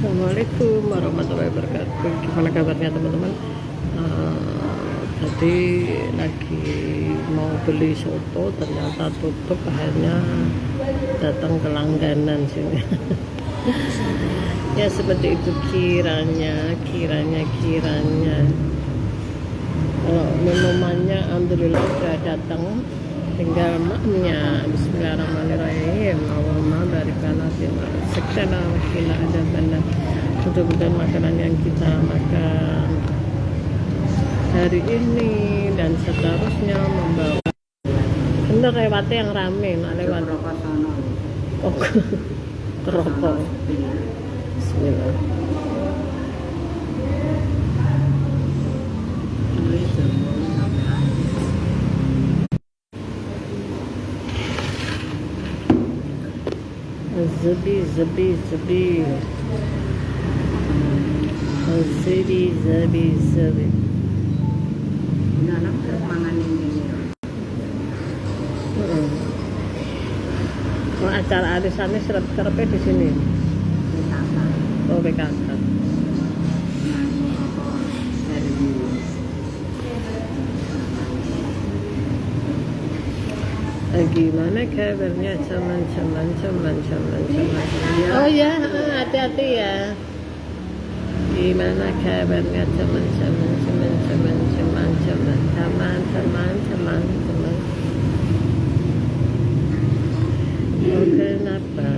Assalamualaikum warahmatullahi wabarakatuh. Gimana kabarnya teman-teman? Tadi lagi mau beli soto, ternyata tutup. Akhirnya datang ke langganan sini. Ya seperti itu kiranya. Kalau minumannya alhamdulillah sudah datang, tinggal maknya. Bismillahirrahmanirrahim. Allahumma barik lana fima razaqtana wa qina adzabannar. Mudah-mudahan makanan yang kita makan hari ini dan seterusnya membawa bener lewatnya yang rame, nak lewat oh kerokok. Bismillah. Zabi anak mangan ini. Acara arisannya serap-serapnya di sini. Oh PKK. Gimana kabarnya teman-teman? Oh ya, hati-hati ya. Gimana kabarnya teman-teman? Oh kenapa?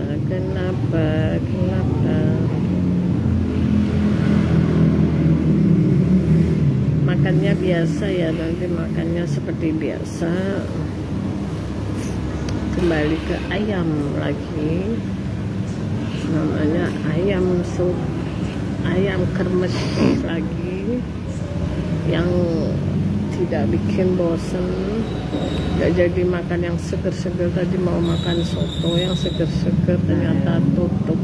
Makannya biasa ya, nanti makannya seperti biasa. Kembali ke ayam lagi, namanya ayam sup, ayam kremes lagi, yang tidak bikin bosen. Gak jadi makan yang seger-seger. Tadi mau makan soto yang seger-seger, ternyata tutup.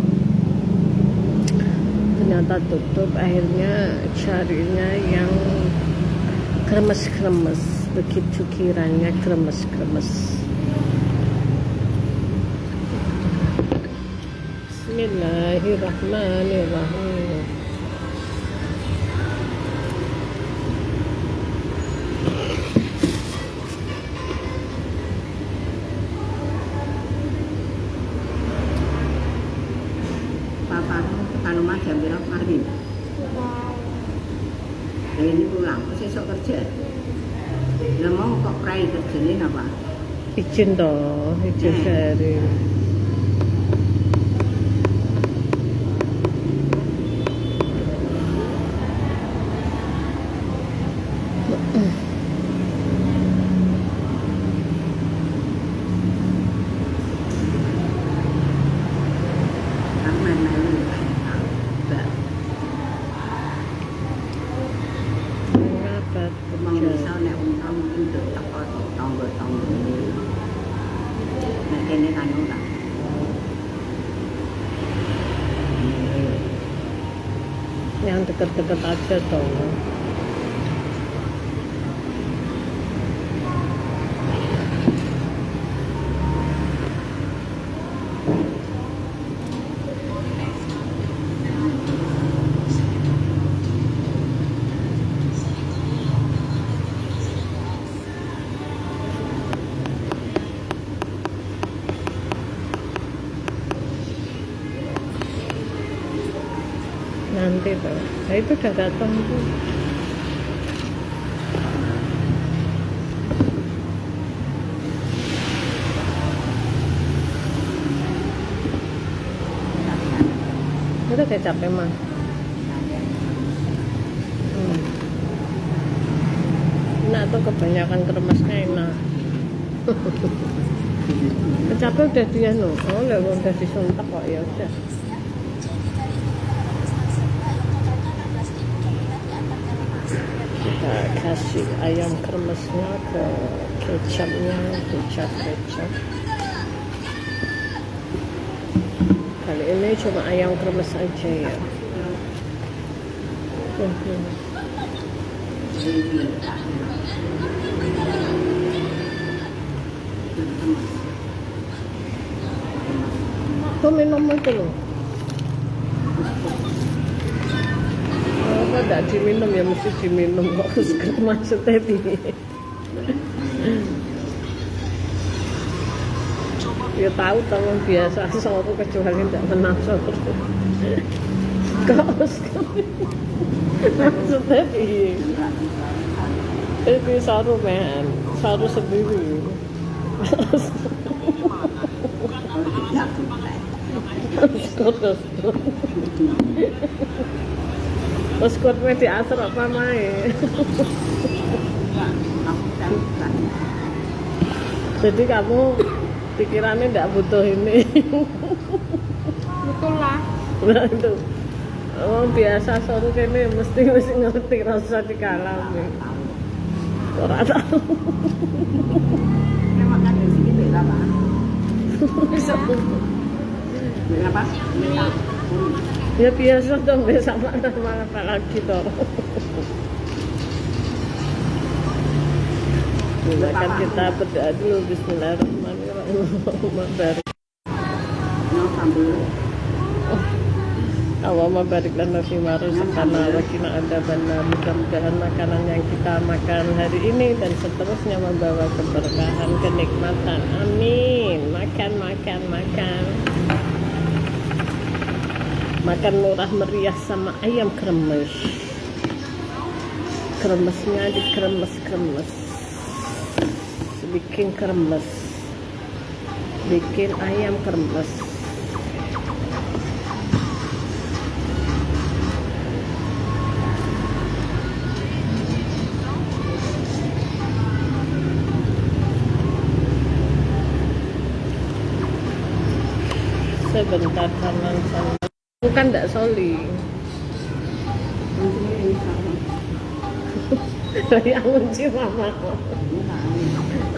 Akhirnya carinya yang kremes, begitu kiranya kremes. Bismillahirrahmanirrahim. Papamu tekan omah jam berapa mari? Ini pulang, besok kerja. Lah mau kok prai kerjane apa? Izin toh, izin sehari. Yang deket-deket aja toh. Nanti tuh, nah itu udah datang tuh. Udah kayak capek mah. Nah tuh kebanyakan kremesnya enak. Capek udah dia no. Oh lah udah disuntak kok, ya udah. Kita kasih ayam kremesnya ke kecap. Kali ini cuma ayam kremes aja ya. Tuh minum itu loh. tidak diminum ya mesti diminum kok maksudnya piye. Ya tahu tolong biasa soru kecuali tidak menang soru. Kok maksudnya piye? Itu soru men, soru sendiri. Terus kuatnya diatur apa main? Jadi kamu pikirannya tidak butuh ini. Betul lah. Nah itu, oh biasa soru ini mesti ngerti rasa dikalami. Orang tahu. Memang kan dari sini beda pak. Berapa? Ya biasa dong, biasa mana apa lagi toh. Silakan kita berdoa dulu. Bismillahirrahmanirrahim. Allahumma barik lana fima razaqtana wa qina adzabannar. Mudah-mudahan makanan yang kita makan hari ini dan seterusnya membawa keberkahan, kenikmatan. Amin. Makan. Makan murah meriah sama ayam kremes. Kremesnya dikremes-kremes. Bikin kremes. Bikin ayam kremes. Sebentar kanan sana. Bukan tidak soli. Yang kunci mama.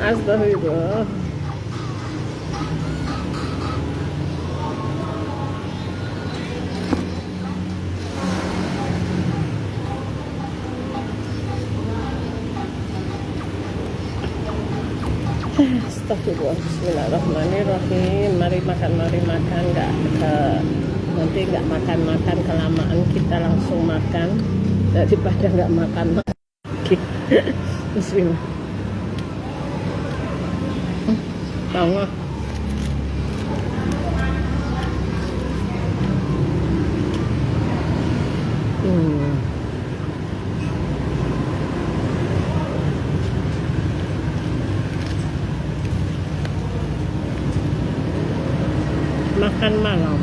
Astagfirullah. Astagfirullah. Bismillahirrahmanirrahim. Mari makan nggak nanti nggak makan kelamaan, kita langsung makan daripada nggak makan lagi. Bismillah. Tahu makan malam.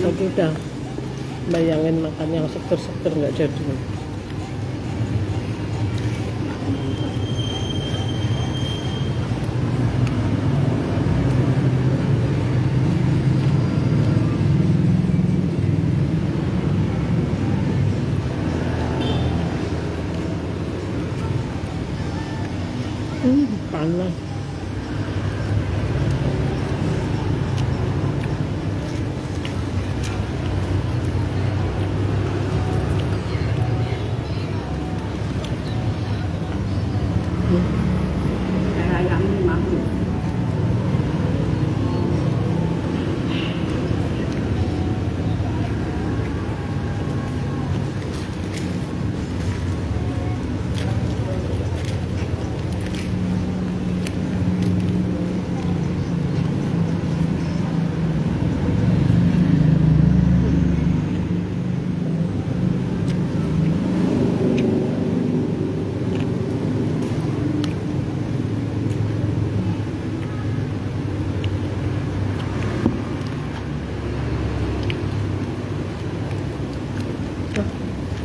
Aku udah bayangin makan yang seger-seger nggak jadi. Panas. Ayam ini mampu.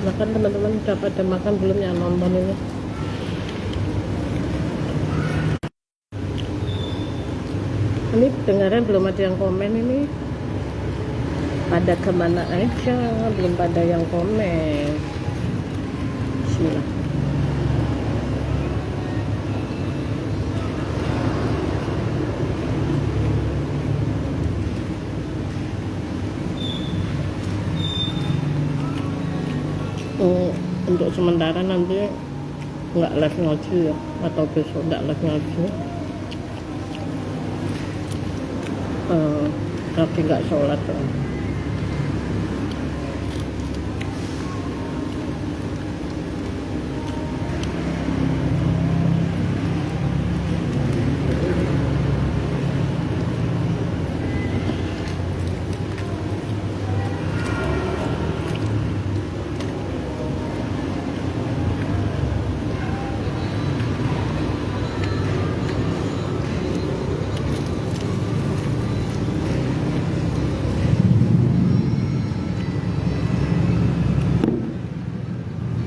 Makan teman-teman, udah pada makan belum yang nonton ini? Ini dengaran belum ada yang komen ini. Pada kemana aja, belum pada yang komen. Bismillah. Untuk sementara nanti nggak live ngaji ya, atau besok nggak live ngaji. Tapi nggak sholat ya.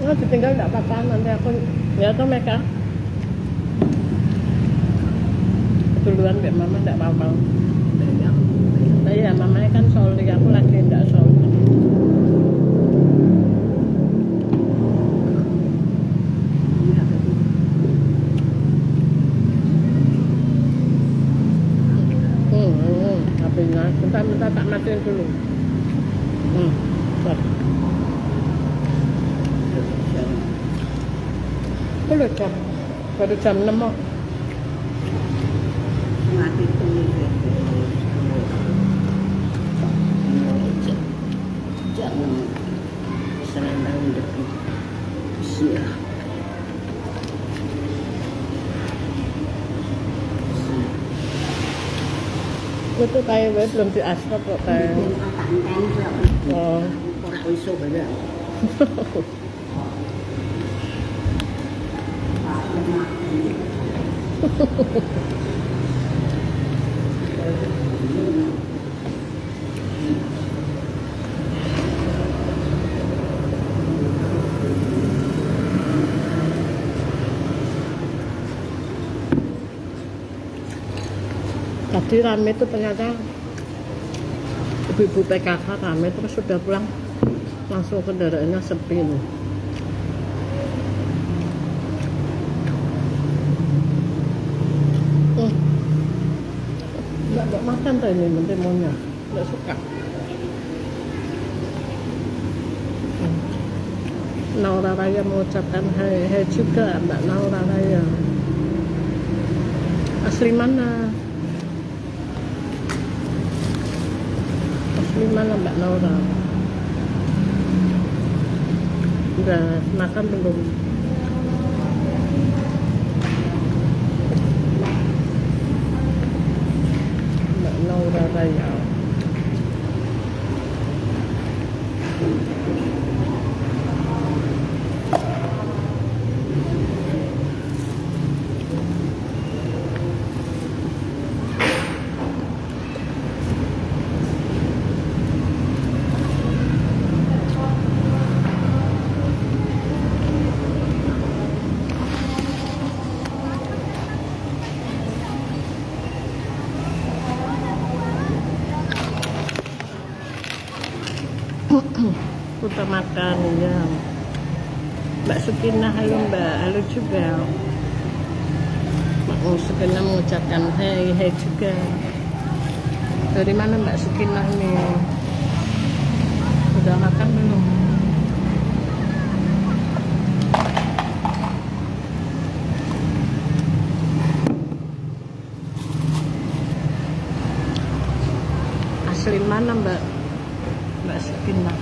Oh, ditinggal nggak apa-apa, nanti aku ya tuh mereka duluan biar mama nggak apa-apa. Nah, iya, mamanya kan soli, aku lagi nggak soli. HP-nya, bentar tak matiin dulu. Bentar. Baru jam 6 kok. Mati tuh jangan serang dekat sia. Itu kayak belum di asfalt kok kayak. Oh. Iso beda. Tadi rame tuh ternyata ibu-ibu PKK rame, terus sudah pulang langsung kendaraannya sepi nih. Nggak makan tuh ini nanti maunya, nggak suka. Naura Raya mengucapkan hai juga Mbak Naura Raya. Asli mana? Asli mana Mbak Naura? Udah makan belum? Mbak Naura Raya. Kita makan ya. Mbak Sukinah, halo Mbak, halo juga. Mbak Sukinah mengucapkan hai juga. Dari mana Mbak Sukinah nih? Udah makan belum? Asli mana Mbak Sukinah?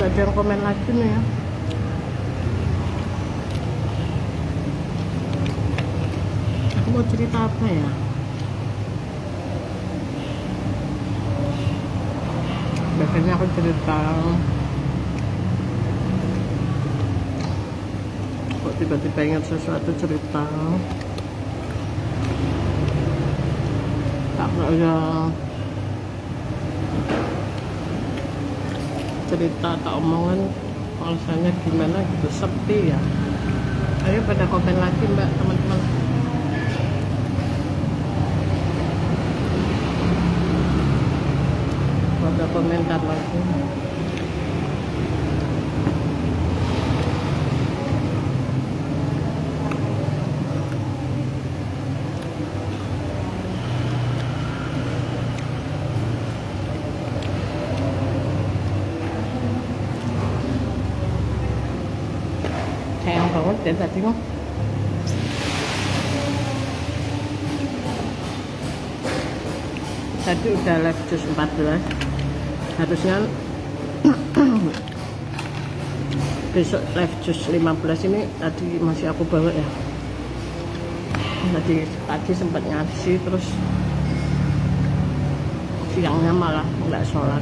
Gak ada yang komen lagi nih ya. Aku mau cerita apa ya? Biasanya aku cerita, kok tiba-tiba ingat sesuatu cerita. Tak ada cerita tak omongan, alasannya gimana gitu, sepi ya. Ayo pada komen lagi mbak, teman-teman. Pada komentar lagi. Sayang banget ya tadi kok. Tadi udah live jus 14. Harusnya besok live jus 15 ini tadi masih aku bawa ya. Tadi pagi sempat ngaji, terus siangnya malah nggak sholat.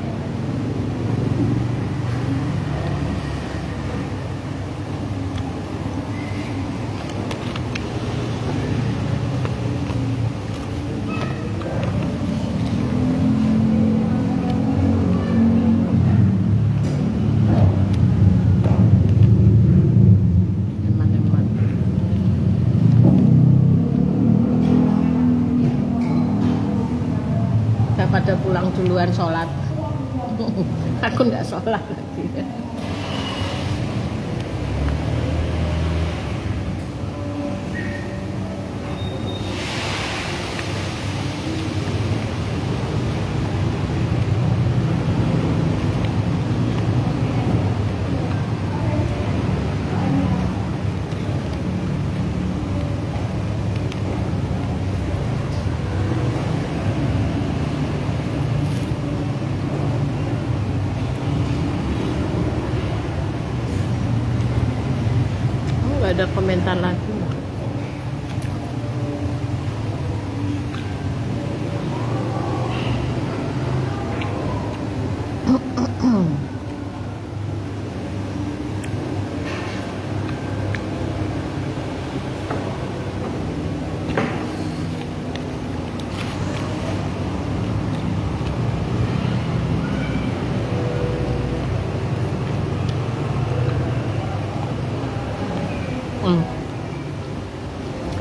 Pada pulang duluan sholat. Aku nggak sholat lagi. Nggak ada komentar lagi.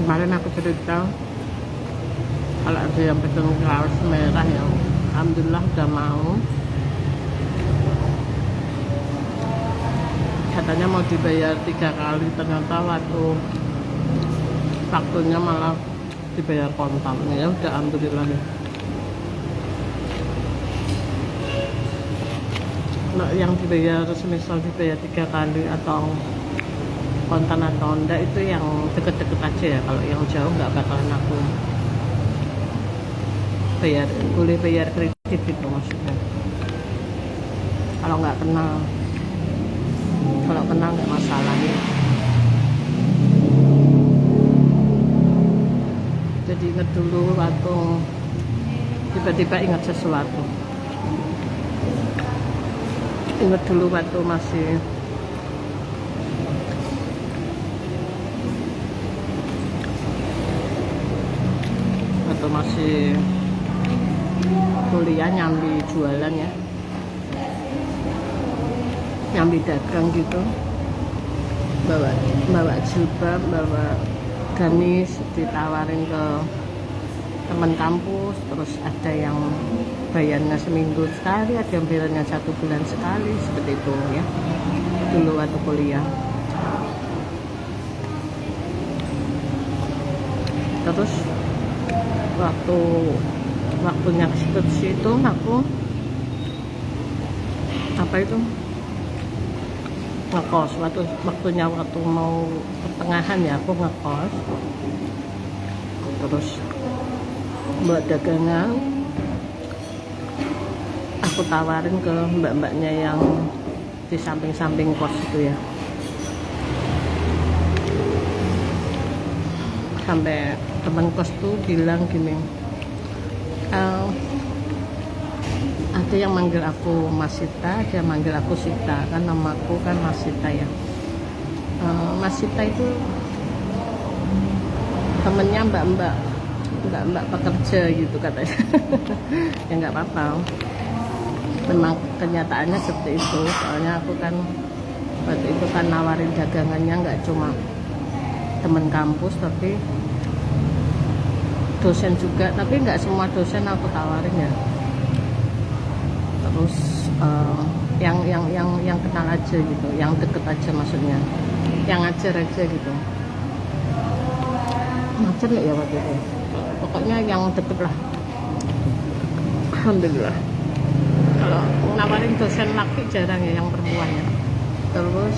Kemarin aku cerita kalau ada yang pegang kaos merah ya, alhamdulillah udah mau. Katanya mau dibayar 3 kali, ternyata waktunya malah dibayar kontan. Ya udah, alhamdulillah ya. Nah, yang dibayar semisal dibayar 3 kali atau kontan atau enggak itu yang deket-deket aja ya. Kalau yang jauh nggak bakalan aku bayar, boleh bayar kredit itu maksudnya. Kalau nggak kenal, kalau kenal nggak masalah ya. Jadi inget dulu waktu tiba-tiba ingat sesuatu. Ingat dulu waktu masih kuliah, nyambi jualan ya, nyambi dagang gitu, bawa jilbab, bawa gamis, ditawarin ke teman kampus. Terus ada yang bayarnya seminggu sekali, ada yang bayarnya 1 bulan sekali, seperti itu ya dulu waktu kuliah. Terus waktunya skripsi itu aku ngekos. Waktunya waktu mau pertengahan ya aku ngekos. Terus buat dagangan aku tawarin ke mbak-mbaknya yang di samping-samping kos itu ya. Sampai teman kos tuh bilang gini, ada yang manggil aku Masita, ada yang manggil aku Sita, kan namaku kan Masita ya. Masita itu temennya mbak-mbak pekerja gitu katanya. Ya nggak apa-apa, memang kenyataannya seperti itu. Soalnya aku kan waktu itu kan nawarin dagangannya nggak cuma temen kampus tapi dosen juga, tapi nggak semua dosen aku tawarin ya. Terus yang kenal aja gitu, yang deket aja, maksudnya yang ngajar aja gitu. Ngajar nggak ya waktu itu, pokoknya yang deket lah. Alhamdulillah. Kalau nawarin dosen laki jarang ya, yang perempuan ya. Terus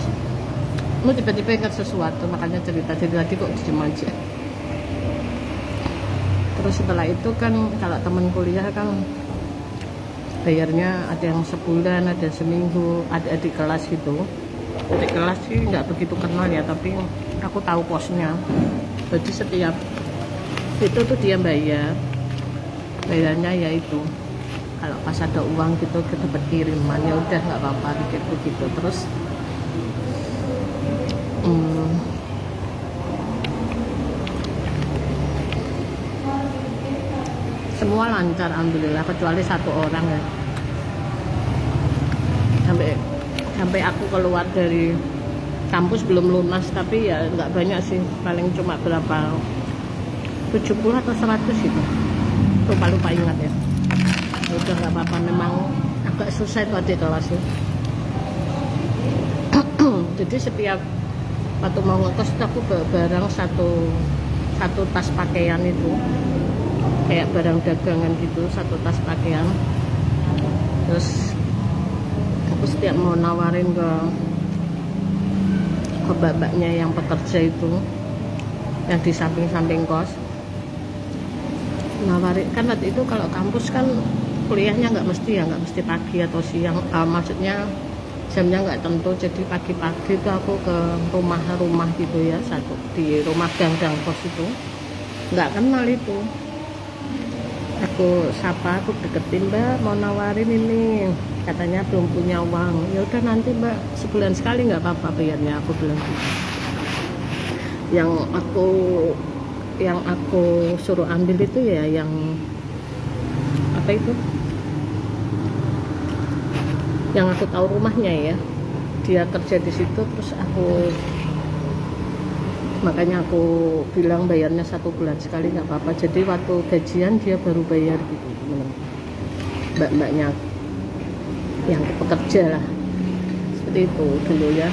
lu tiba-tiba ingat sesuatu, makanya cerita. Jadi tadi kok diem aja. Terus setelah itu kan kalau teman kuliah kan bayarnya ada yang sebulan, ada seminggu, ada adik kelas gitu. Adik kelas sih nggak begitu kenal ya, tapi aku tahu posnya. Jadi setiap itu tuh dia bayarnya ya itu. Kalau pas ada uang gitu kita dapat kiriman, ya udah nggak apa-apa begitu. Terus semua lancar alhamdulillah, kecuali satu orang ya. Sampai aku keluar dari kampus belum lunas, tapi ya nggak banyak sih, paling cuma berapa 70 atau 100 gitu, lupa ingat ya. Udah nggak apa-apa, memang agak susah itu adik kelas ya. Jadi setiap waktu mau ngekos aku bawa barang satu tas pakaian itu, kayak barang dagangan gitu, satu tas pakaian. Terus aku setiap mau nawarin ke mbak-mbaknya yang pekerja itu, yang di samping-samping kos, nawarin. Kan waktu itu kalau kampus kan kuliahnya nggak mesti pagi atau siang, maksudnya jamnya nggak tentu. Jadi pagi-pagi itu aku ke rumah-rumah gitu ya, satu di rumah gang kos itu, nggak kenal itu. Aku sapa, aku deketin, mbak mau nawarin ini, katanya belum punya uang. Ya udah nanti mbak sebulan sekali nggak apa-apa bayarnya, aku bilang gitu. Yang aku suruh ambil itu ya yang apa itu, yang aku tahu rumahnya ya, dia kerja di situ. Terus makanya aku bilang bayarnya 1 bulan sekali nggak apa-apa. Jadi waktu gajian dia baru bayar gitu, mbak-mbaknya yang pekerja lah, seperti itu dulu ya.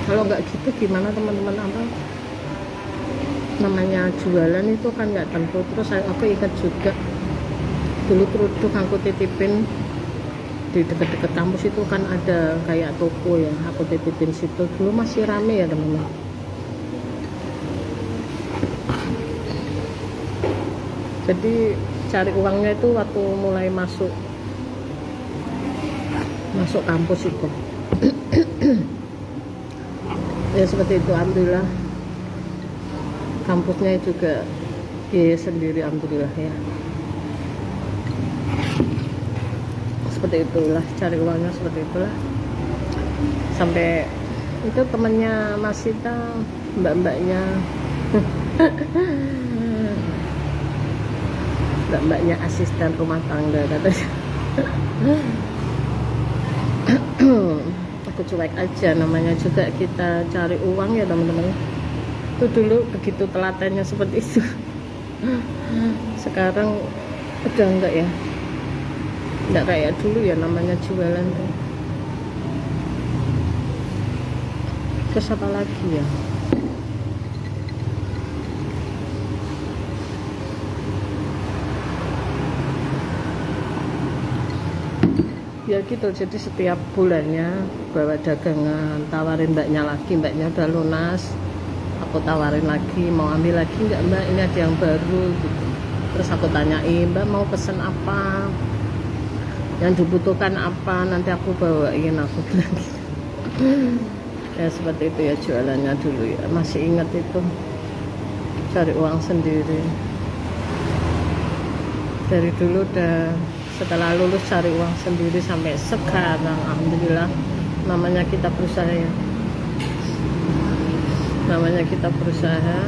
Kalau nggak gitu gimana teman-teman, apa namanya jualan itu kan nggak tentu. Terus aku ingat juga dulu kerudung aku titipin di dekat-dekat kampus itu kan ada kayak toko ya, aku titipin situ. Dulu masih rame ya teman-teman. Jadi cari uangnya itu waktu mulai masuk kampus itu. Ya seperti itu, alhamdulillah. Kampusnya juga biaya sendiri, alhamdulillah ya. Seperti itulah, cari uangnya seperti itulah. Sampai itu temennya Mas Sita, mbak-mbaknya mbak-mbaknya asisten rumah tangga katanya. Aku cuek aja, namanya juga kita cari uang ya teman-teman. Itu dulu begitu telatennya seperti itu. Sekarang udah enggak ya, enggak kayak dulu ya, namanya jualan tuh. Terus apa lagi ya, ya gitu. Jadi setiap bulannya bawa dagangan, tawarin mbaknya lagi, mbaknya udah lunas, aku tawarin lagi, mau ambil lagi nggak mbak, ini ada yang baru gitu. Terus aku tanyain, mbak mau pesen apa, yang dibutuhkan apa nanti aku bawain, aku bilang gitu. Ya seperti itu ya jualannya dulu ya, masih ingat itu, cari uang sendiri dari dulu. Udah setelah lulus cari uang sendiri sampai sekarang, alhamdulillah. Namanya kita berusaha ya, namanya kita berusaha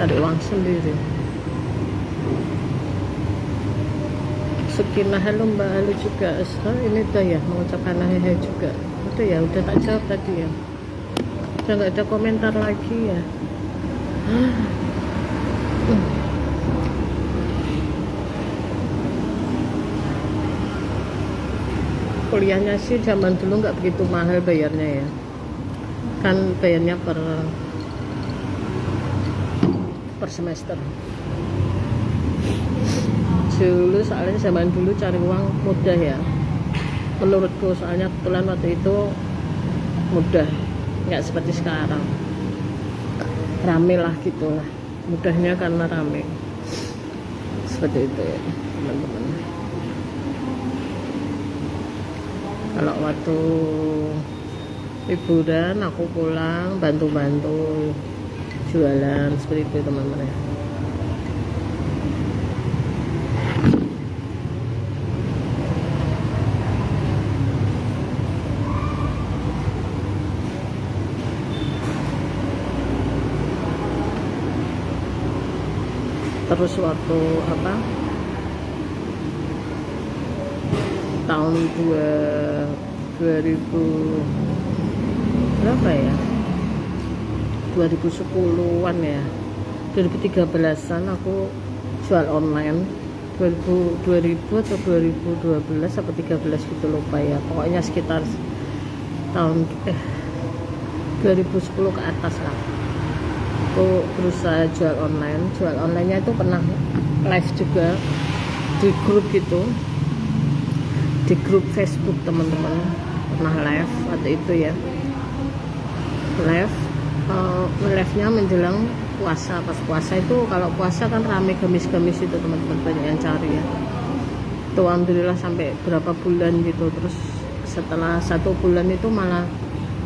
cari uang sendiri. Sukinah, halo Mbak, halo juga. Ini tuh ya mengucapkan hehe juga. Itu ya udah tak jawab tadi ya, udah nggak ada komentar lagi ya. Kuliahnya sih zaman dulu nggak begitu mahal bayarnya ya, kan bayarnya per semester dulu. Soalnya zaman dulu cari uang mudah ya menurutku, soalnya kebetulan waktu itu mudah, nggak seperti sekarang rame lah gitulah, mudahnya karena rame seperti itu ya teman-teman. Kalau waktu liburan aku pulang bantu-bantu jualan seperti itu teman-teman ya. Terus waktu apa tahun 2000 berapa ya, 2010-an ya, 2013-an aku jual online. 2000 atau 2012 atau 13 gitu lupa ya, pokoknya sekitar tahun 2010 ke atas lah. Aku berusaha jual online. Jual onlinenya itu pernah live juga di grup gitu, di grup Facebook teman-teman, pernah live waktu itu ya. Live-nya menjelang puasa. Pas puasa itu, kalau puasa kan rame gamis-gamis itu teman-teman, banyak yang cari ya. Itu alhamdulillah sampai berapa bulan gitu. Terus setelah 1 bulan itu malah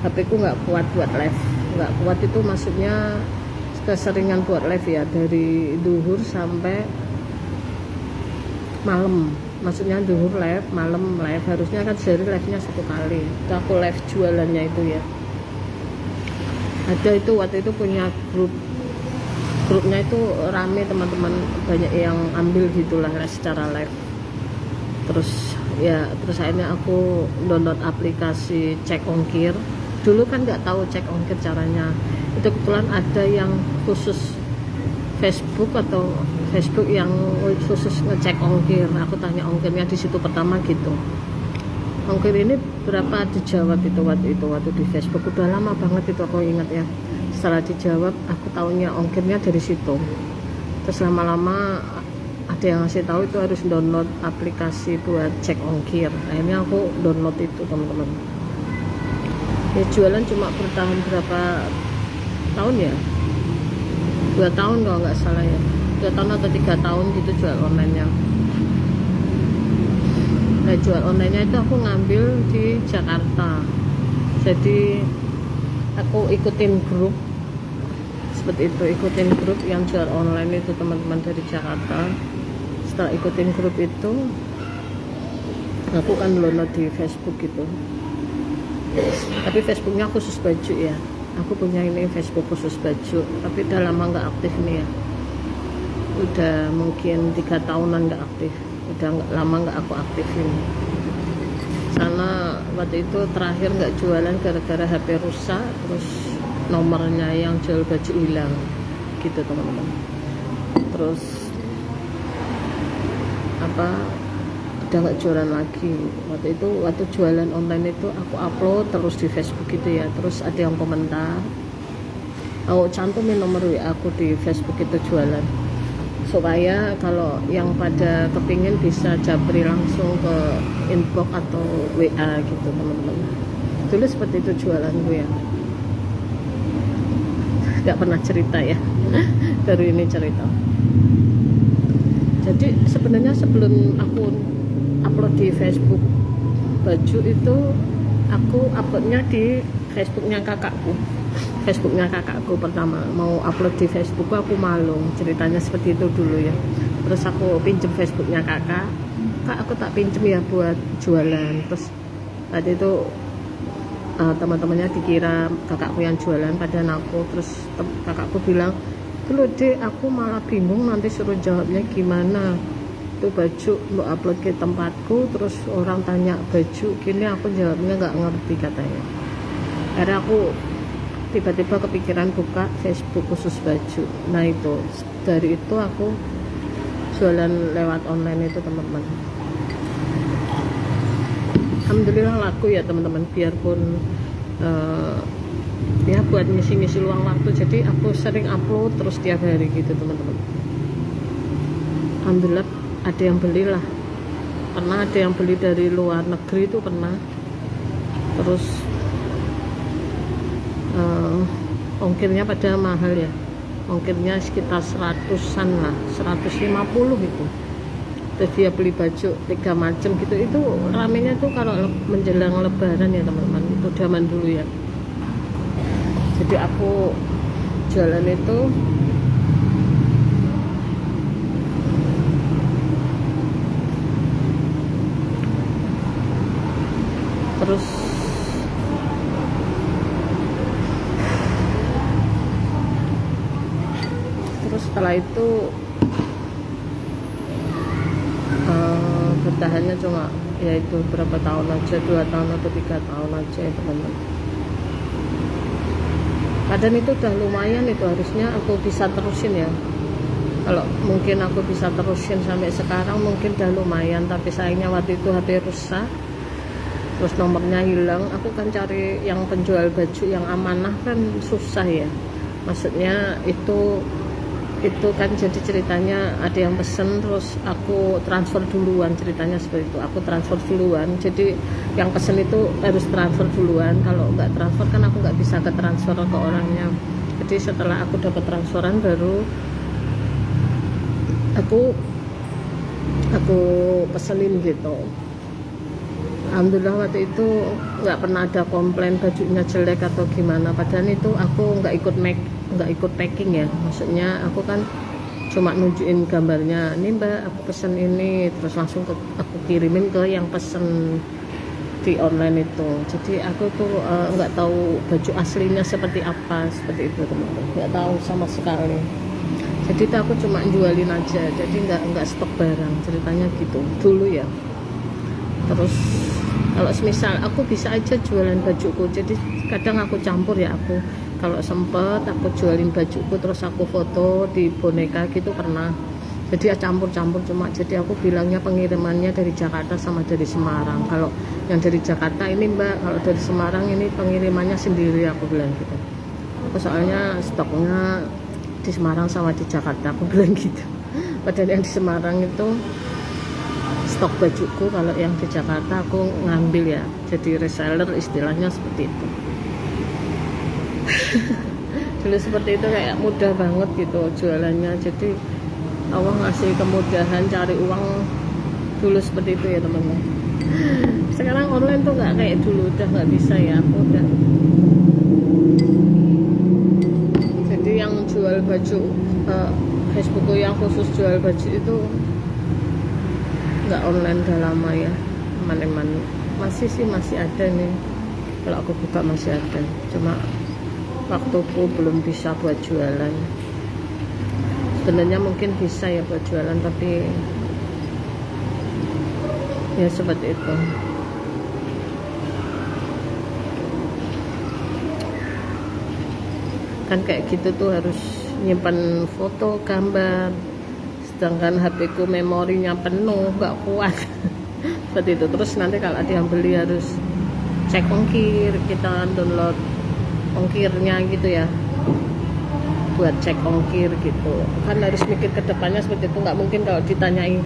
HP ku nggak kuat buat live. Nggak kuat itu maksudnya keseringan buat live ya, dari duhur sampai malam. Maksudnya duhur live, malam live. Harusnya kan sehari live-nya 1 kali. Itu aku live jualannya itu ya. Ada itu waktu itu punya grupnya itu rame teman-teman, banyak yang ambil gitulah secara live. Terus akhirnya aku download aplikasi cek ongkir. Dulu kan nggak tahu cek ongkir caranya. Itu kebetulan ada yang khusus Facebook atau Facebook yang khusus ngecek ongkir. Aku tanya ongkirnya di situ pertama gitu. Ongkir ini berapa, dijawab itu waktu di Facebook. Udah lama banget itu aku ingat ya. Setelah dijawab aku tahunya ongkirnya dari situ. Terus lama-lama ada yang ngasih tahu itu harus download aplikasi buat cek ongkir. Akhirnya aku download itu teman-teman. Ya jualan cuma bertahan berapa tahun ya, 2 tahun kalau nggak salah ya, 2 tahun atau 3 tahun gitu jual online-nya. Nah jual online-nya itu aku ngambil di Jakarta, jadi aku ikutin grup seperti itu, ikutin grup yang jual online itu teman-teman dari Jakarta. Setelah ikutin grup itu aku kan download di Facebook gitu, tapi Facebooknya khusus baju ya. Aku punya ini Facebook khusus baju, tapi udah lama nggak aktif nih ya, udah mungkin 3 tahunan nggak aktif, udah lama nggak aku aktifin. Karena waktu itu terakhir nggak jualan gara-gara HP rusak, terus nomornya yang jual baju hilang gitu teman-teman. Terus udah nggak jualan lagi. Waktu jualan online itu aku upload terus di Facebook gitu ya. Terus ada yang komentar, aku cantumin nomor WA aku di Facebook itu jualan, supaya kalau yang pada kepingin bisa japri langsung ke inbox atau WA gitu teman-teman. Dulu seperti itu jualan gue ya, nggak pernah cerita ya. Baru ini cerita. Jadi sebenarnya sebelum aku upload di Facebook baju itu aku uploadnya di Facebooknya kakakku pertama. Mau upload di Facebookku aku malu, ceritanya seperti itu dulu ya. Terus aku pinjem Facebooknya kak, aku tak pinjem ya buat jualan. Terus tadi itu teman-temannya dikira kakakku yang jualan padahal aku. Terus kakakku bilang, "Loh Dek, aku malah bingung nanti suruh jawabnya gimana. Itu baju mau upload ke tempatku, terus orang tanya baju gini, aku jawabnya nggak ngerti," katanya. Akhirnya aku tiba-tiba kepikiran buka Facebook khusus baju. Nah itu, dari itu aku jualan lewat online itu teman-teman. Alhamdulillah laku ya teman-teman, biarpun ya buat ngisi-ngisi luang waktu, jadi aku sering upload terus tiap hari gitu teman-teman. Alhamdulillah ada yang beli lah, pernah ada yang beli dari luar negeri itu pernah. Terus ongkirnya pada mahal ya, ongkirnya sekitar 100-an lah, 150 itu. Terus dia beli baju 3 macam gitu. Itu ramenya tuh kalau menjelang lebaran ya teman-teman, itu zaman dulu ya. Jadi aku jualan itu terus setelah itu bertahannya cuma yaitu berapa tahun aja, 2 tahun atau 3 tahun aja ya teman-teman. Kadang itu udah lumayan, itu harusnya aku bisa terusin ya. Kalau mungkin aku bisa terusin sampai sekarang mungkin udah lumayan, tapi sayangnya waktu itu HP rusak, terus nomornya hilang. Aku kan cari yang penjual baju yang amanah kan susah ya, maksudnya itu kan jadi ceritanya ada yang pesen terus aku transfer duluan, ceritanya seperti itu. Aku transfer duluan, jadi yang pesen itu harus transfer duluan. Kalau nggak transfer kan aku nggak bisa ke transfer ke orangnya. Jadi setelah aku dapat transferan baru aku pesenin gitu. Alhamdulillah waktu itu nggak pernah ada komplain bajunya jelek atau gimana. Padahal itu aku nggak ikut packing ya, maksudnya aku kan cuma nunjukin gambarnya, "Ini Mbak, aku pesen ini," terus langsung aku kirimin ke yang pesen di online itu. Jadi aku tuh nggak tahu baju aslinya seperti apa, seperti itu teman-teman, nggak tahu sama sekali. Jadi itu aku cuma jualin aja, jadi nggak stok barang, ceritanya gitu dulu ya. Terus kalau semisal aku bisa aja jualan bajuku, jadi kadang aku campur ya, aku kalau sempet aku jualin bajuku terus aku foto di boneka gitu pernah. Jadi ya campur-campur, cuma jadi aku bilangnya pengirimannya dari Jakarta sama dari Semarang. Kalau yang dari Jakarta ini Mbak, kalau dari Semarang ini pengirimannya sendiri, aku bilang gitu. Aku soalnya stoknya di Semarang sama di Jakarta, aku bilang gitu. Padahal yang di Semarang itu stok bajuku, kalau yang di Jakarta aku ngambil ya, jadi reseller istilahnya seperti itu. Dulu seperti itu, kayak mudah banget gitu jualannya. Jadi Allah ngasih kemudahan cari uang dulu seperti itu ya teman-teman. Sekarang online tuh nggak kayak dulu, udah nggak bisa ya, aku udah. Jadi yang jual baju Facebookku yang khusus jual baju itu nggak online udah lama ya, teman-teman. Masih ada nih, kalau aku buka masih ada, cuma waktuku belum bisa buat jualan. Sebenarnya mungkin bisa ya buat jualan, tapi ya seperti itu. Kan kayak gitu tuh harus nyimpan foto, gambar, sedangkan HP ku memorinya penuh, nggak kuat. Seperti itu. Terus nanti kalau ada yang beli harus cek ongkir, kita download ongkirnya gitu ya, buat cek ongkir gitu. Kan harus mikir ke depannya seperti itu, nggak mungkin kalau ditanyai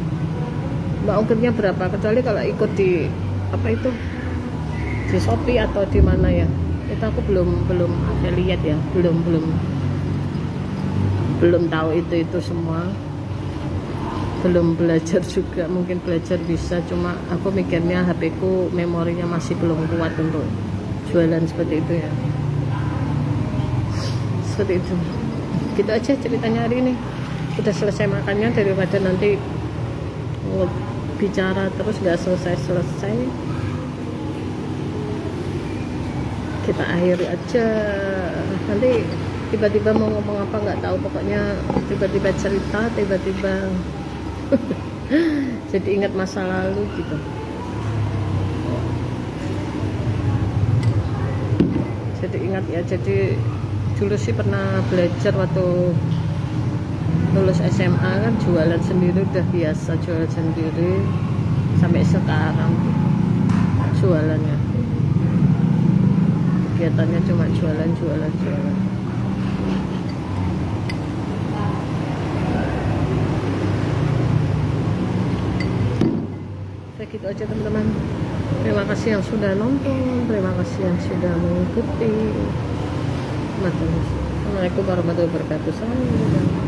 Mbak ongkirnya berapa, kecuali kalau ikut di apa itu, di Shopee atau di mana ya. Itu aku belum affiliate ya, belum tahu itu semua. belum belajar juga. Mungkin belajar bisa, cuma aku mikirnya HP ku memorinya masih belum kuat untuk jualan seperti itu ya. Seperti itu. Gitu aja ceritanya hari ini. Udah selesai makannya, daripada nanti bicara terus gak selesai-selesai, kita akhiri aja. Nanti tiba-tiba mau ngomong apa nggak tahu, pokoknya tiba-tiba cerita, tiba-tiba jadi ingat masa lalu gitu. Jadi ingat ya, jadi dulu sih pernah belajar waktu lulus SMA kan, jualan sendiri, udah biasa jualan sendiri sampai sekarang. Jualannya, kegiatannya cuma jualan. Kayak gitu aja teman-teman. Terima kasih yang sudah nonton, terima kasih yang sudah mengikuti. Assalamualaikum warahmatullahi wabarakatuh.